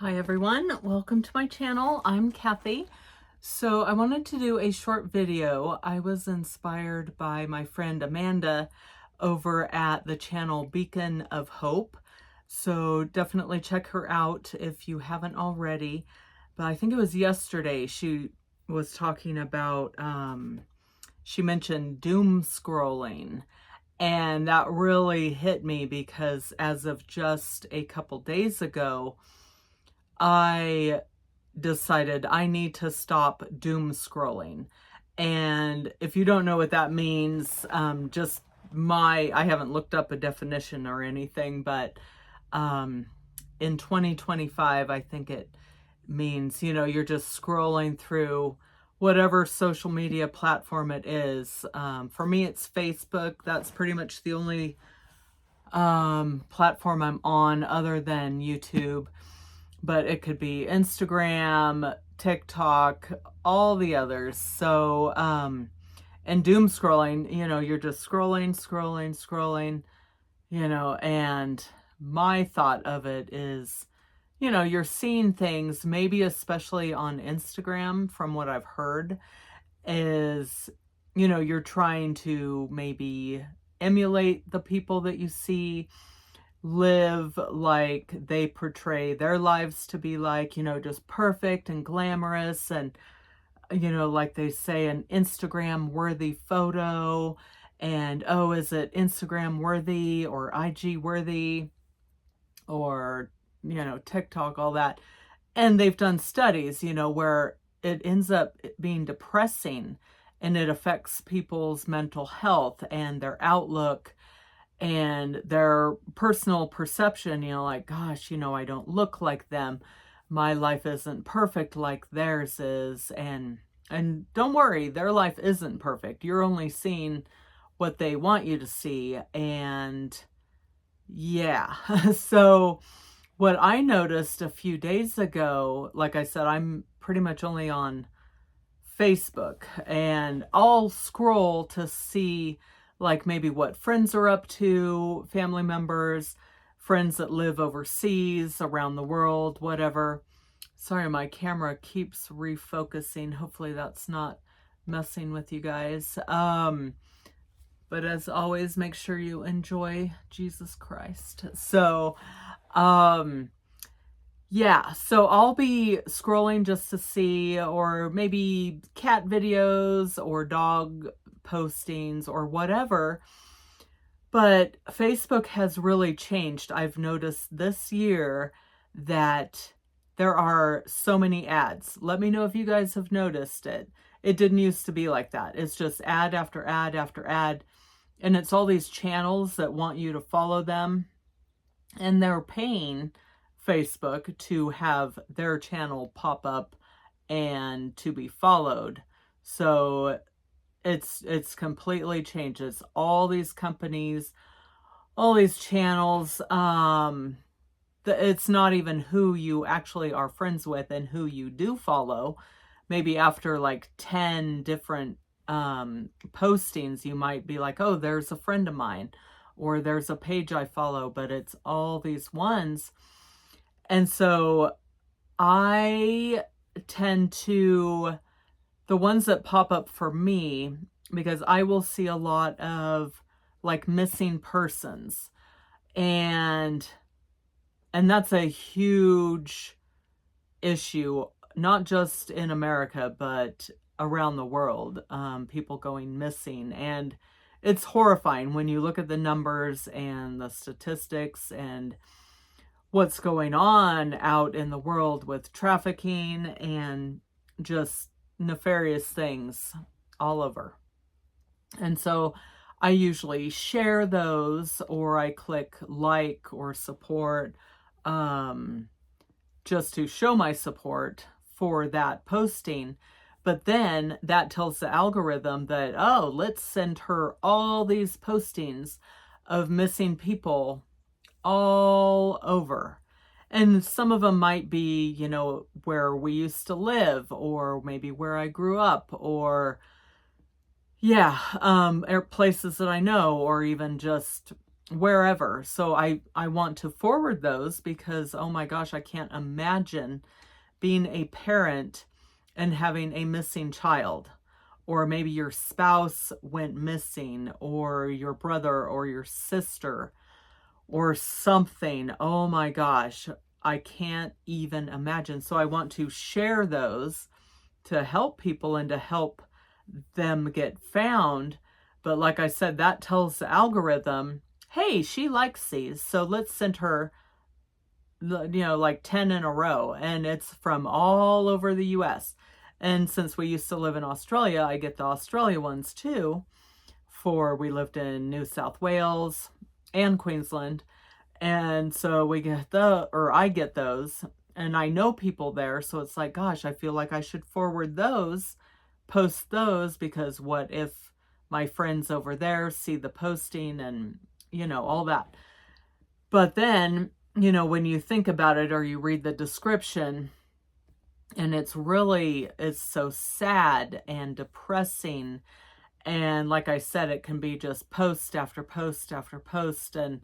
Hi everyone, welcome to my channel. I'm Kathy. So I wanted to do a short video. I was inspired by my friend Amanda over at the channel Beacon of Hope. So definitely check her out if you haven't already. But I think it was yesterday she was talking about, she mentioned doom scrolling. And that really hit me because as of just a couple days ago, I decided I need to stop doom scrolling. And if you don't know what that means, I haven't looked up a definition or anything, but in 2025, I think it means, you're just scrolling through whatever social media platform it is. For me, it's Facebook. That's pretty much the only platform I'm on other than YouTube. But it could be Instagram, TikTok, all the others. So, and doom scrolling, you're just scrolling, and my thought of it is, you're seeing things, maybe especially on Instagram, from what I've heard, is, you're trying to maybe emulate the people that you see, live like they portray their lives to be like, just perfect and glamorous and, like they say, an Instagram worthy photo. And, oh, is it Instagram worthy or IG worthy or, TikTok, all that. And they've done studies, where it ends up being depressing and it affects people's mental health and their outlook and their personal perception, like, gosh, I don't look like them. My life isn't perfect like theirs is. And don't worry, their life isn't perfect. You're only seeing what they want you to see. And yeah, so what I noticed a few days ago, like I said, I'm pretty much only on Facebook, and I'll scroll to see like maybe what friends are up to, family members, friends that live overseas, around the world, whatever. Sorry, my camera keeps refocusing. Hopefully that's not messing with you guys. But as always, make sure you enjoy Jesus Christ. So, yeah, so I'll be scrolling just to see, or maybe cat videos or dog postings or whatever. But Facebook has really changed. I've noticed this year that there are so many ads. Let me know if you guys have noticed it. It didn't used to be like that. It's just ad after ad after ad. And it's all these channels that want you to follow them. And they're paying Facebook to have their channel pop up and to be followed. So it's completely changes. All these companies, all these channels, it's not even who you actually are friends with and who you do follow. Maybe after like 10 different postings, you might be like, oh, there's a friend of mine, or there's a page I follow, but it's all these ones. And so I tend to, the ones that pop up for me, because I will see a lot of like missing persons, and that's a huge issue, not just in America, but around the world, people going missing. And it's horrifying when you look at the numbers and the statistics and what's going on out in the world with trafficking and just nefarious things all over. And so I usually share those, or I click like or support, just to show my support for that posting. But then that tells the algorithm that, oh, let's send her all these postings of missing people all over. And some of them might be, where we used to live, or maybe where I grew up, or or places that I know, or even just wherever. So I want to forward those because, oh my gosh, I can't imagine being a parent and having a missing child. Or maybe your spouse went missing, or your brother or your sister or something. Oh my gosh, I can't even imagine. So I want to share those to help people and to help them get found. But like I said, that tells the algorithm, hey, she likes these, so let's send her, like 10 in a row. And it's from all over the US. And since we used to live in Australia, I get the Australia ones too. We lived in New South Wales and Queensland. And so I get those, and I know people there. So it's like, gosh, I feel like I should forward those, post those, because what if my friends over there see the posting and, all that. But then, when you think about it or you read the description, and it's so sad and depressing. And like I said, it can be just post after post after post. And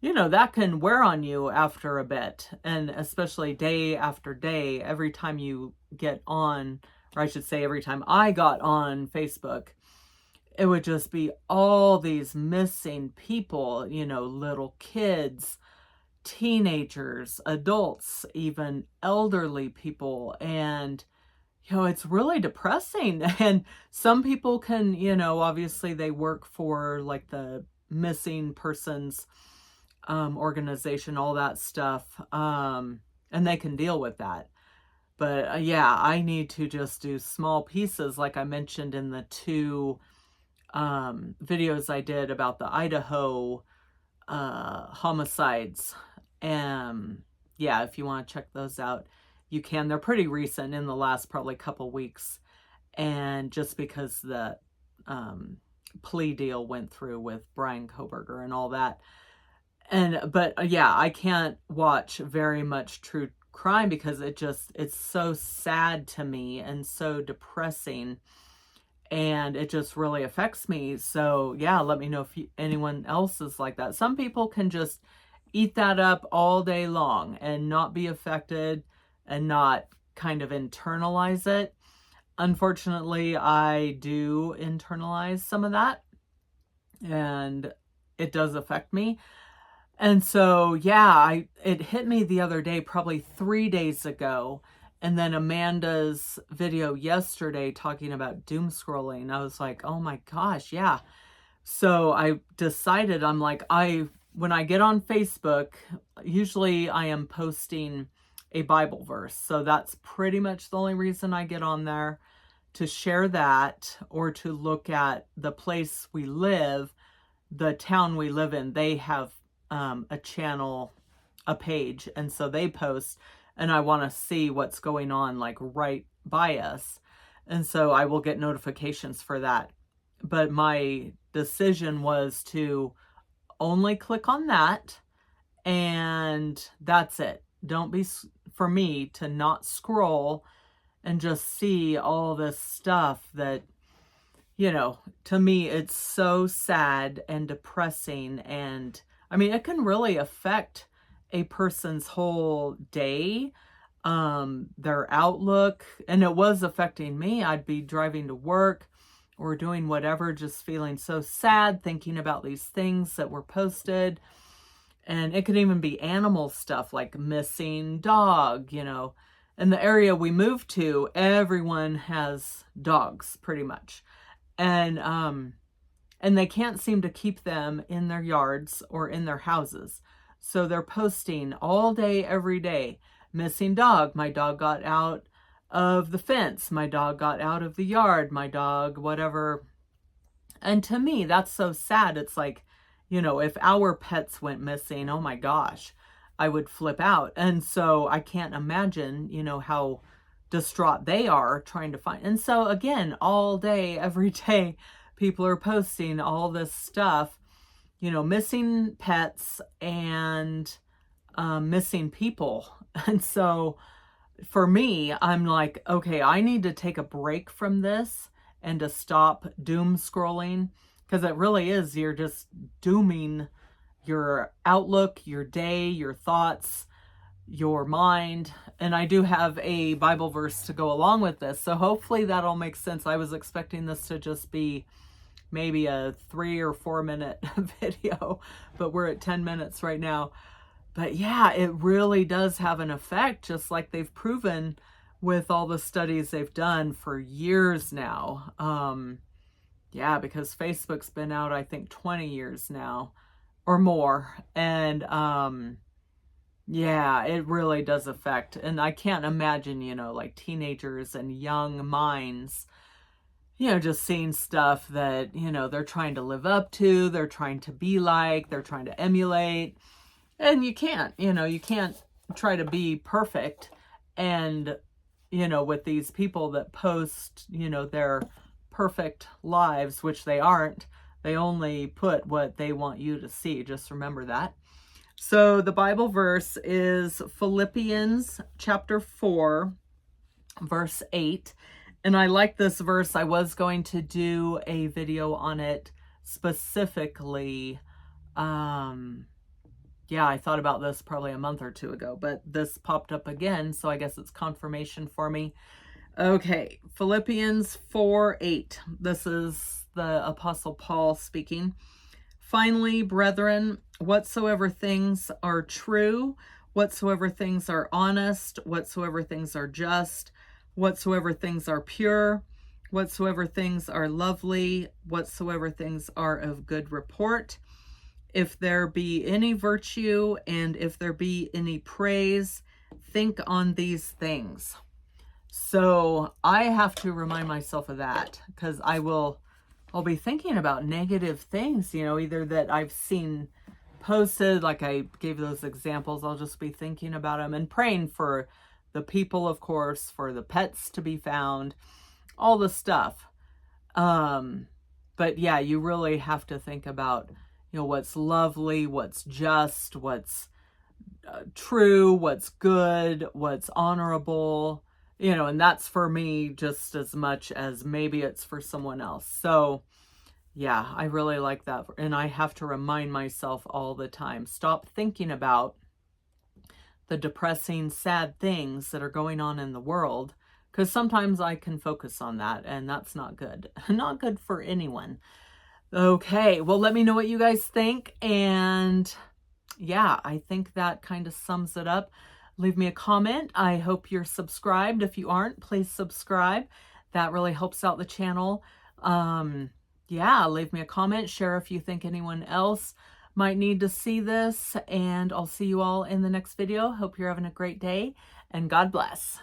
that can wear on you after a bit, and especially day after day, every time you get on, or I should say every time I got on Facebook, it would just be all these missing people, little kids, teenagers, adults, even elderly people. And, it's really depressing. And some people can, obviously they work for like the missing persons organization, all that stuff. And they can deal with that. But yeah, I need to just do small pieces, like I mentioned in the two videos I did about the Idaho homicides. Yeah, if you want to check those out, you can. They're pretty recent, in the last probably couple weeks. And just because the plea deal went through with Brian Koberger and all that. But yeah, I can't watch very much true crime because it's so sad to me and so depressing, and it just really affects me. So yeah, let me know if anyone else is like that. Some people can just eat that up all day long and not be affected and not kind of internalize it. Unfortunately, I do internalize some of that, and it does affect me. And so, yeah, it hit me the other day, probably 3 days ago. And then Amanda's video yesterday talking about doom scrolling. I was like, oh my gosh, yeah. So I decided, I'm like, when I get on Facebook, usually I am posting a Bible verse. So that's pretty much the only reason I get on there, to share that, or to look at the place we live, the town we live in. They have a channel, a page, and so they post, and I want to see what's going on like right by us, and so I will get notifications for that. But my decision was to only click on that, and that's it. Don't be, for me to not scroll and just see all this stuff that, to me, it's so sad and depressing. And I mean, it can really affect a person's whole day, their outlook. And it was affecting me. I'd be driving to work or doing whatever, just feeling so sad, thinking about these things that were posted. And it could even be animal stuff, like missing dog, In the area we moved to, everyone has dogs, pretty much. And they can't seem to keep them in their yards or in their houses. So they're posting all day, every day, missing dog. My dog got out of the fence. My dog got out of the yard. My dog, whatever. And to me, that's so sad. It's like, if our pets went missing, oh my gosh, I would flip out. And so I can't imagine, how distraught they are trying to find. And so again, all day, every day, people are posting all this stuff, missing pets and missing people. And so for me, I'm like, okay, I need to take a break from this and to stop doom scrolling, because it really is, you're just dooming your outlook, your day, your thoughts, your mind. And I do have a Bible verse to go along with this. So hopefully that'll make sense. I was expecting this to just be maybe a 3 or 4 minute video, but we're at 10 minutes right now. But yeah, it really does have an effect, just like they've proven with all the studies they've done for years now. Yeah, because Facebook's been out, I think, 20 years now or more. And yeah, it really does affect. And I can't imagine, you know, like teenagers and young minds, you know, just seeing stuff that, you know, they're trying to live up to, they're trying to be like, they're trying to emulate. And you can't, you know, you can't try to be perfect. And, you know, with these people that post, you know, their perfect lives, which they aren't, they only put what they want you to see. Just remember that. So the Bible verse is Philippians chapter 4, verse 8. And I like this verse. I was going to do a video on it specifically. Yeah, I thought about this probably a month or two ago, but this popped up again, so I guess it's confirmation for me. Okay, Philippians 4:8. This is the Apostle Paul speaking. Finally, brethren, whatsoever things are true, whatsoever things are honest, whatsoever things are just, whatsoever things are pure, whatsoever things are lovely, whatsoever things are of good report, if there be any virtue and if there be any praise, think on these things. So I have to remind myself of that, because I'll be thinking about negative things, you know, either that I've seen posted, like I gave those examples. I'll just be thinking about them and praying for the people, of course, for the pets to be found, all the stuff. But yeah, you really have to think about, you know, what's lovely, what's just, what's true, what's good, what's honorable, you know, and that's for me just as much as maybe it's for someone else. So yeah, I really like that. And I have to remind myself all the time, stop thinking about the depressing, sad things that are going on in the world, because sometimes I can focus on that, and that's not good. Not good for anyone. Okay, well, let me know what you guys think. And yeah, I think that kind of sums it up. Leave me a comment. I hope you're subscribed. If you aren't, please subscribe. That really helps out the channel. Yeah, leave me a comment. Share if you think anyone else might need to see this. And I'll see you all in the next video. Hope you're having a great day, and God bless.